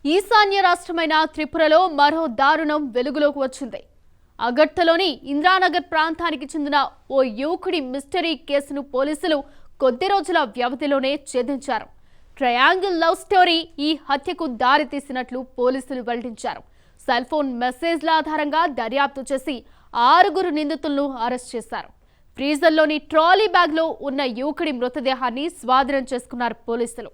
ఈశాన్య రాష్ట్రమైన త్రిపురలో మరో దారుణం వెలుగులోకి వచ్చింది. అగర్తలోని ఇంద్రానగర్ ప్రాంతానికి చెందిన ఓ యువకుడి మిస్టరీ కేసును పోలీసులు కొద్ది రోజుల వ్యవధిలోనే ఛేదించారు. ట్రయాంగిల్ లవ్ స్టోరీ ఈ హత్యకు దారితీసినట్లు పోలీసులు వెల్లడించారు. సెల్ ఫోన్ మెసేజ్ల ఆధారంగా దర్యాప్తు చేసి 6 నిందితులను అరెస్ట్ చేశారు. ఫ్రీజర్లోని ట్రాలీ బ్యాగ్లో ఉన్న యువకుడి మృతదేహాన్ని స్వాధీనం చేసుకున్నారు పోలీసులు.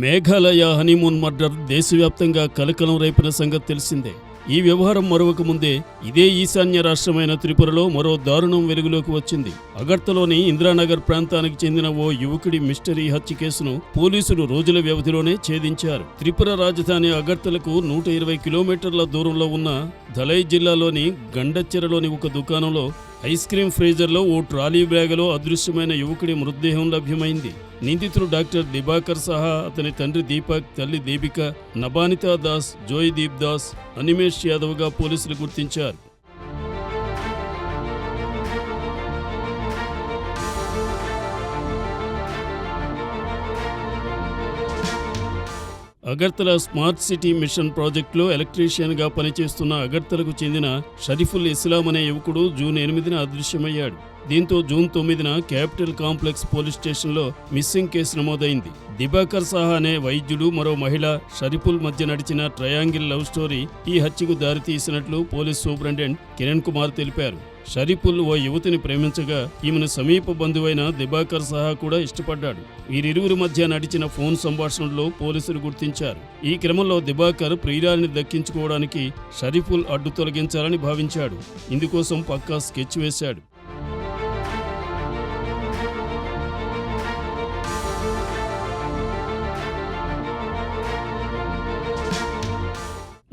మేఘాలయ హనీమూన్ మర్డర్ దేశవ్యాప్తంగా కలకలం రేపిన సంగతి తెలిసిందే. ఈ వ్యవహారం మరొక ముందే ఇదే ఈశాన్య రాష్ట్రమైన త్రిపురలో మరో దారుణం వెలుగులోకి వచ్చింది. అగర్తలోని ఇంద్రానగర్ ప్రాంతానికి చెందిన ఓ యువకుడి మిస్టరీ హత్య కేసును పోలీసులు రోజుల వ్యవధిలోనే ఛేదించారు. త్రిపుర రాజధాని అగర్తలకు 120 కిలోమీటర్ల దూరంలో ఉన్న ధలై జిల్లాలోని గండచెరలోని ఒక దుకాణంలో ఐస్ క్రీం ఫ్రీజర్లో ఓ ట్రాలీ బ్యాగులో అదృశ్యమైన యువకుడి మృతదేహం లభ్యమైంది. నిందితుడు డాక్టర్ దిబాకర్ సహా అతని తండ్రి దీపక్, తల్లి దీపిక, నబానితా దాస్, జోయిదీప్ దాస్, అనిమేష్ యాదవ్గా పోలీసులు గుర్తించారు. అగర్తల స్మార్ట్ సిటీ మిషన్ ప్రాజెక్టులో ఎలక్ట్రీషియన్గా పనిచేస్తున్న అగర్తలకు చెందిన షరీఫుల్ ఇస్లాం అనే యువకుడు జూన్ 8న అదృశ్యమయ్యాడు. దీంతో జూన్ 9న క్యాపిటల్ కాంప్లెక్స్ పోలీస్ స్టేషన్లో మిస్సింగ్ కేసు నమోదైంది. దిబాకర్ సహా అనే వైద్యుడు, మరో మహిళ షరీఫుల్ మధ్య నడిచిన ట్రయాంగిల్ లవ్ స్టోరీ ఈ హత్యకు దారితీసినట్లు పోలీస్ సూపరింటెండెంట్ కిరణ్ కుమార్ తెలిపారు. షరీఫుల్ ఓ యువతిని ప్రేమించగా ఈమెను సమీప బంధువైన దిబాకర్ సహా కూడా ఇష్టపడ్డాడు. వీరిరువురి మధ్య నడిచిన ఫోన్ సంభాషణలో పోలీసులు గుర్తించారు. ఈ క్రమంలో దిబాకర్ ప్రియురాలిని దక్కించుకోవడానికి షరీఫుల్ అడ్డు తొలగించాలని భావించాడు. ఇందుకోసం పక్కా స్కెచ్ వేశాడు.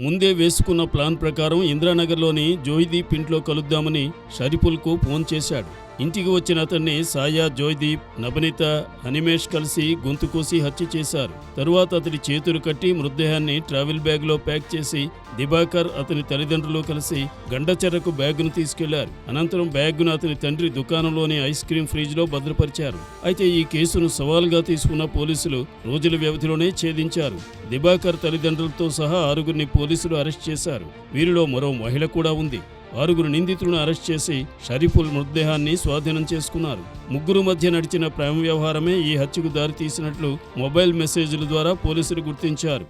ముందే వేసుకున్న ప్లాన్ ప్రకారం ఇంద్రానగర్లోని జోయిదీప్ ఇంట్లో కలుద్దామని షరీఫుల్కు ఫోన్ చేశాడు. ఇంటికి వచ్చిన అతన్ని సాయా, జోయిదీప్, నబనిత, అనిమేష్ కలిసి గొంతు కోసి హత్య చేశారు. తరువాత అతడి చేతులు కట్టి మృతదేహాన్ని ట్రావెల్ బ్యాగ్లో ప్యాక్ చేసి దిబాకర్, అతని తల్లిదండ్రులు కలిసి గండచెరకు బ్యాగును తీసుకెళ్లారు. అనంతరం బ్యాగును అతని తండ్రి దుకాణంలోని ఐస్ క్రీం ఫ్రిడ్జ్లో భద్రపరిచారు. అయితే ఈ కేసును సవాల్గా తీసుకున్న పోలీసులు రోజుల వ్యవధిలోనే ఛేదించారు. దిబాకర్ తల్లిదండ్రులతో సహా 6 పోలీసులు అరెస్ట్ చేశారు. వీరిలో మరో మహిళ కూడా ఉంది. 6 నిందితులను అరెస్ట్ చేసి షరీఫుల్ మృతదేహాన్ని స్వాధీనం చేసుకున్నారు. ముగ్గురు మధ్య నడిచిన ప్రేమ వ్యవహారమే ఈ హత్యకు దారితీసినట్లు మొబైల్ మెసేజ్ల ద్వారా పోలీసులు గుర్తించారు.